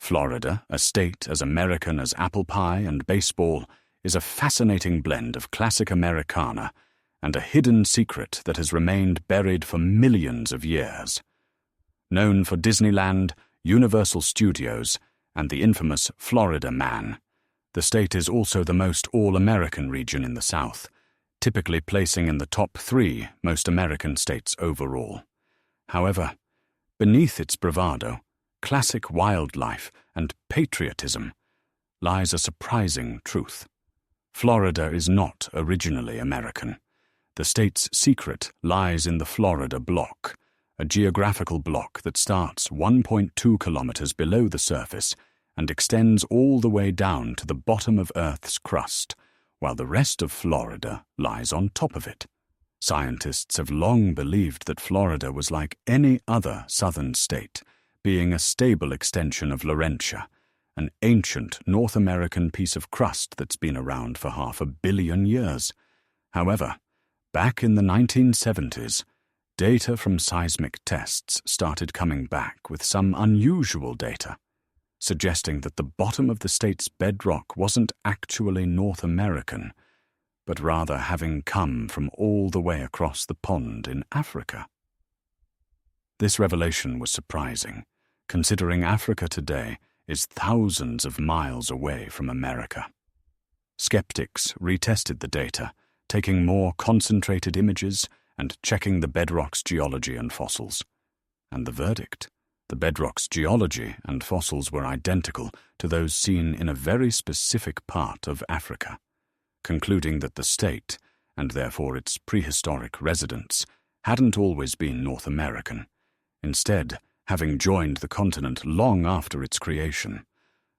Florida, a state as American as apple pie and baseball, is a fascinating blend of classic Americana and a hidden secret that has remained buried for millions of years. Known for Disneyland, Universal Studios, and the infamous Florida Man, the state is also the most all-American region in the South, typically placing in the top 3 most American states overall. However, beneath its bravado, classic wildlife, and patriotism lies a surprising truth. Florida is not originally American. The state's secret lies in the Florida Block, a geographical block that starts 1.2 kilometers below the surface and extends all the way down to the bottom of Earth's crust, while the rest of Florida lies on top of it. Scientists have long believed that Florida was like any other southern state, being a stable extension of Laurentia, an ancient North American piece of crust that's been around for 500 million years. However, back in the 1970s, data from seismic tests started coming back with some unusual data, suggesting that the bottom of the state's bedrock wasn't actually North American, but rather having come from all the way across the pond in Africa. This revelation was surprising, considering Africa today is thousands of miles away from America. Skeptics retested the data, taking more concentrated images and checking the bedrock's geology and fossils. And the verdict: the bedrock's geology and fossils were identical to those seen in a very specific part of Africa, concluding that the state, and therefore its prehistoric residents, hadn't always been North American, instead having joined the continent long after its creation.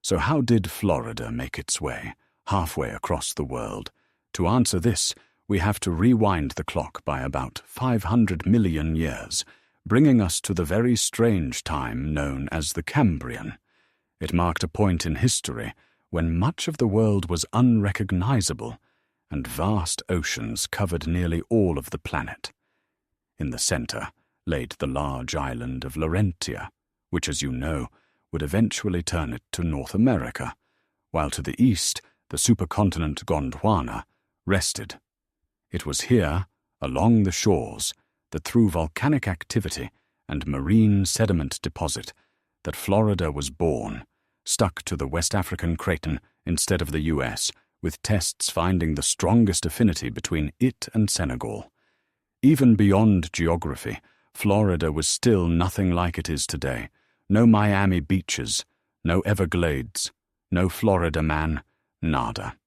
So how did Florida make its way, halfway across the world? To answer this, we have to rewind the clock by about 500 million years, bringing us to the very strange time known as the Cambrian. It marked a point in history when much of the world was unrecognizable and vast oceans covered nearly all of the planet. In the center laid the large island of Laurentia, which, as you know, would eventually turn it to North America, while to the east the supercontinent Gondwana rested. It was here, along the shores, that through volcanic activity and marine sediment deposit, that Florida was born, stuck to the West African craton instead of the US, with tests finding the strongest affinity between it and Senegal. Even beyond geography, Florida was still nothing like it is today. No Miami beaches, no Everglades, no Florida Man, nada.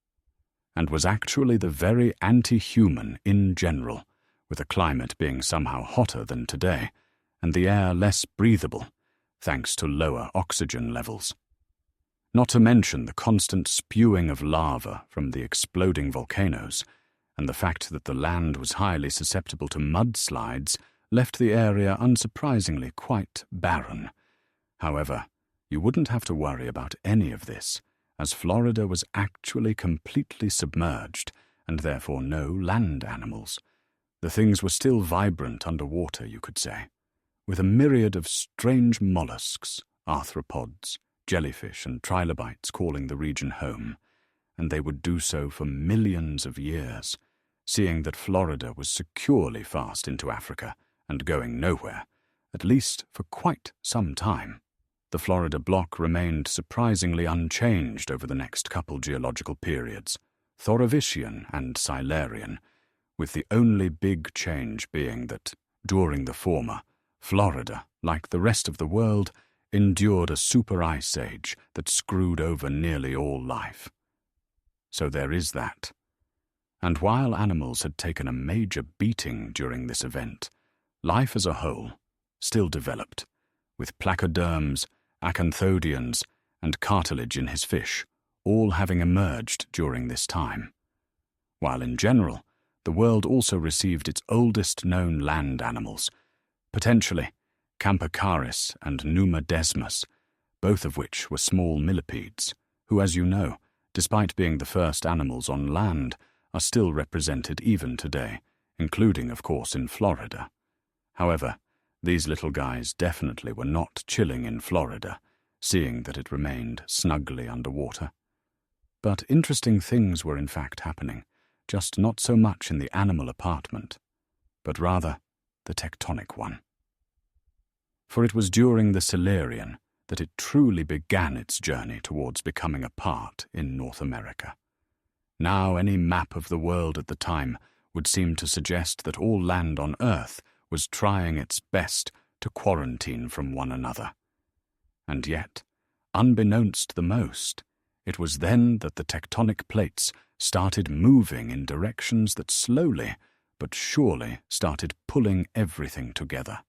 And was actually the very anti-human in general, with a climate being somehow hotter than today, and the air less breathable, thanks to lower oxygen levels. Not to mention the constant spewing of lava from the exploding volcanoes, and the fact that the land was highly susceptible to mudslides left the area unsurprisingly quite barren. However, you wouldn't have to worry about any of this, as Florida was actually completely submerged, and therefore no land animals. The things were still vibrant underwater, you could say, with a myriad of strange mollusks, arthropods, jellyfish and trilobites calling the region home, and they would do so for millions of years, seeing that Florida was securely fast into Africa and going nowhere, at least for quite some time. The Florida block remained surprisingly unchanged over the next couple geological periods, Thorovician and Silurian, with the only big change being that, during the former, Florida, like the rest of the world, endured a super ice age that screwed over nearly all life. So there is that. And while animals had taken a major beating during this event, life as a whole still developed, with placoderms, acanthodians, and cartilage in his fish, all having emerged during this time. While in general, the world also received its oldest known land animals, potentially Campercaris and Numa desmus, both of which were small millipedes, who, as you know, despite being the first animals on land, are still represented even today, including, of course, in Florida. However, these little guys definitely were not chilling in Florida. seeing that it remained snugly underwater. But interesting things were in fact happening, just not so much in the animal apartment, but rather the tectonic one. For it was during the Silurian that it truly began its journey towards becoming a part in North America. Now any map of the world at the time would seem to suggest that all land on Earth was trying its best to quarantine from one another. And yet, unbeknownst the most, it was then that the tectonic plates started moving in directions that slowly but surely started pulling everything together.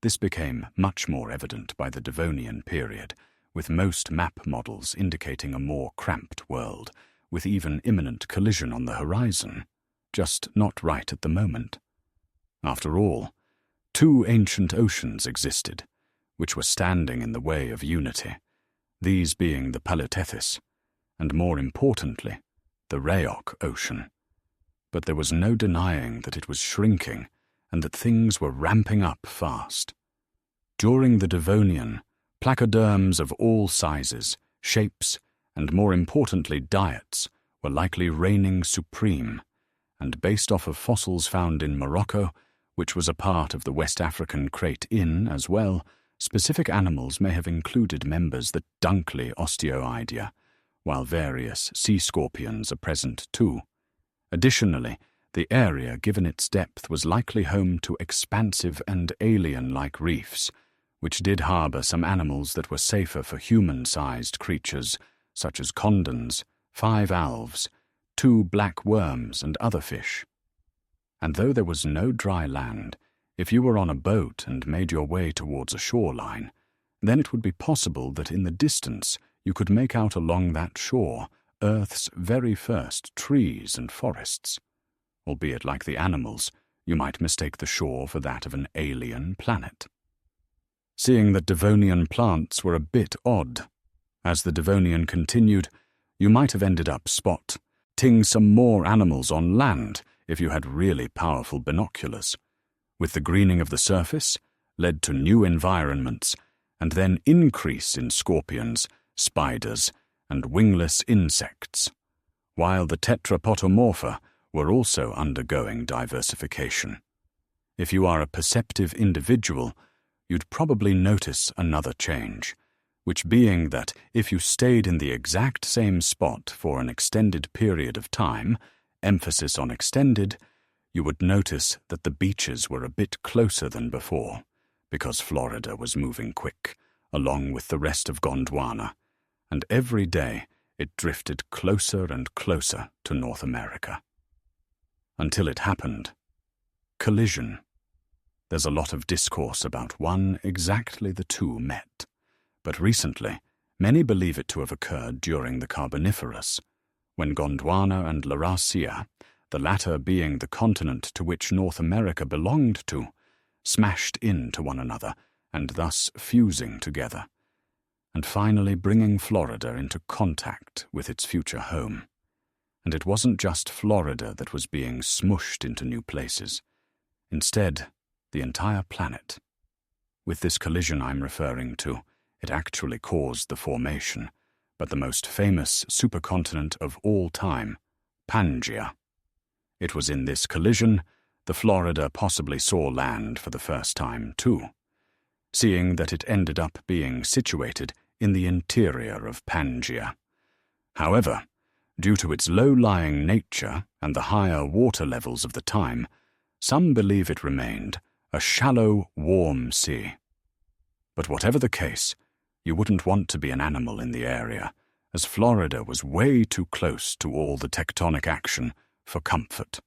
This became much more evident by the Devonian period, with most map models indicating a more cramped world, with even imminent collision on the horizon, just not right at the moment. After all, two ancient oceans existed, which were standing in the way of unity, these being the Paletethys, and more importantly, the Rheoc Ocean. But there was no denying that it was shrinking and that things were ramping up fast. During the Devonian, placoderms of all sizes, shapes, and more importantly diets were likely reigning supreme, and based off of fossils found in Morocco, which was a part of the West African Crate Inn as well, specific animals may have included members that Dunkley Osteoidea, while various sea scorpions are present too. Additionally, the area, given its depth, was likely home to expansive and alien-like reefs, which did harbour some animals that were safer for human-sized creatures, such as condors, 5 alves, 2 black worms, and other fish. And though there was no dry land, if you were on a boat and made your way towards a shoreline, then it would be possible that in the distance you could make out along that shore Earth's very first trees and forests. Albeit like the animals, you might mistake the shore for that of an alien planet. Seeing that Devonian plants were a bit odd, as the Devonian continued, you might have ended up spotting some more animals on land if you had really powerful binoculars. With the greening of the surface, led to new environments, and then increase in scorpions, spiders, and wingless insects, while the tetrapotomorpha were also undergoing diversification. If you are a perceptive individual, you'd probably notice another change, which being that if you stayed in the exact same spot for an extended period of time, emphasis on extended, you would notice that the beaches were a bit closer than before, because Florida was moving quick, along with the rest of Gondwana, and every day it drifted closer and closer to North America. Until it happened. Collision. There's a lot of discourse about when exactly the two met, but recently many believe it to have occurred during the Carboniferous, when Gondwana and Laurasia, the latter being the continent to which North America belonged to, smashed into one another and thus fusing together, and finally bringing Florida into contact with its future home. And it wasn't just Florida that was being smushed into new places. Instead, the entire planet. With this collision I'm referring to, it actually caused the formation, but the most famous supercontinent of all time, Pangaea. It was in this collision the Florida possibly saw land for the first time too, seeing that it ended up being situated in the interior of Pangaea. However, due to its low-lying nature and the higher water levels of the time, some believe it remained a shallow, warm sea. But whatever the case, you wouldn't want to be an animal in the area, as Florida was way too close to all the tectonic action for comfort.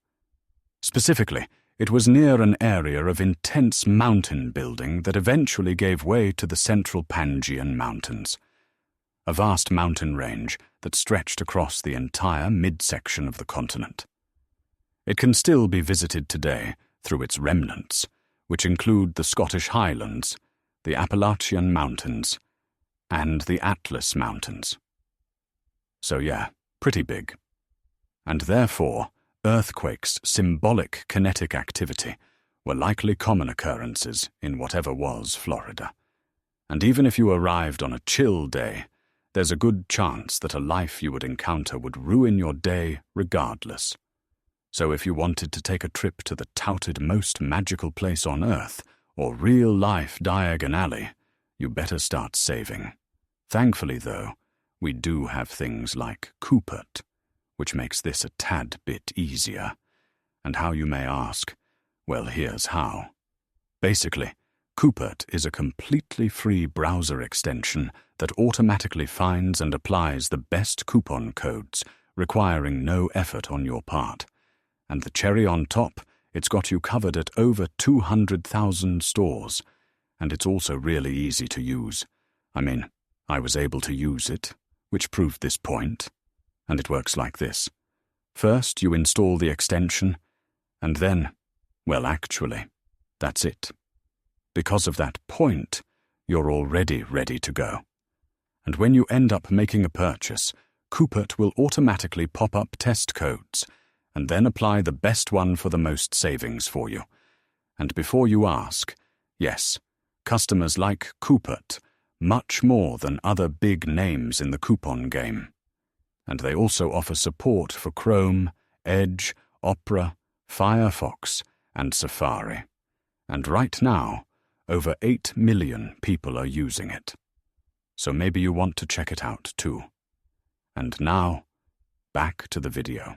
Specifically, it was near an area of intense mountain building that eventually gave way to the central Pangaean Mountains, a vast mountain range that stretched across the entire midsection of the continent. It can still be visited today through its remnants, which include the Scottish Highlands, the Appalachian Mountains, and the Atlas Mountains. So yeah, pretty big. And therefore, earthquakes' symbolic kinetic activity were likely common occurrences in whatever was Florida. And even if you arrived on a chill day, there's a good chance that a life you would encounter would ruin your day regardless. So if you wanted to take a trip to the touted most magical place on Earth, or real-life Diagon Alley, you better start saving. Thankfully, though, we do have things like Coupert, which makes this a tad bit easier. And how, you may ask? Well, here's how. Basically, Coupert is a completely free browser extension that automatically finds and applies the best coupon codes, requiring no effort on your part. And the cherry on top, it's got you covered at over 200,000 stores. And it's also really easy to use. I mean, I was able to use it, which proved this point. And it works like this. First, you install the extension, and then, well, actually, that's it. Because of that point, you're already ready to go. And when you end up making a purchase, Coupert will automatically pop up test codes, and then apply the best one for the most savings for you. And before you ask, yes, customers like Coupert much more than other big names in the coupon game. And they also offer support for Chrome, Edge, Opera, Firefox, and Safari. And right now, over 8 million people are using it. So maybe you want to check it out too. And now, back to the video.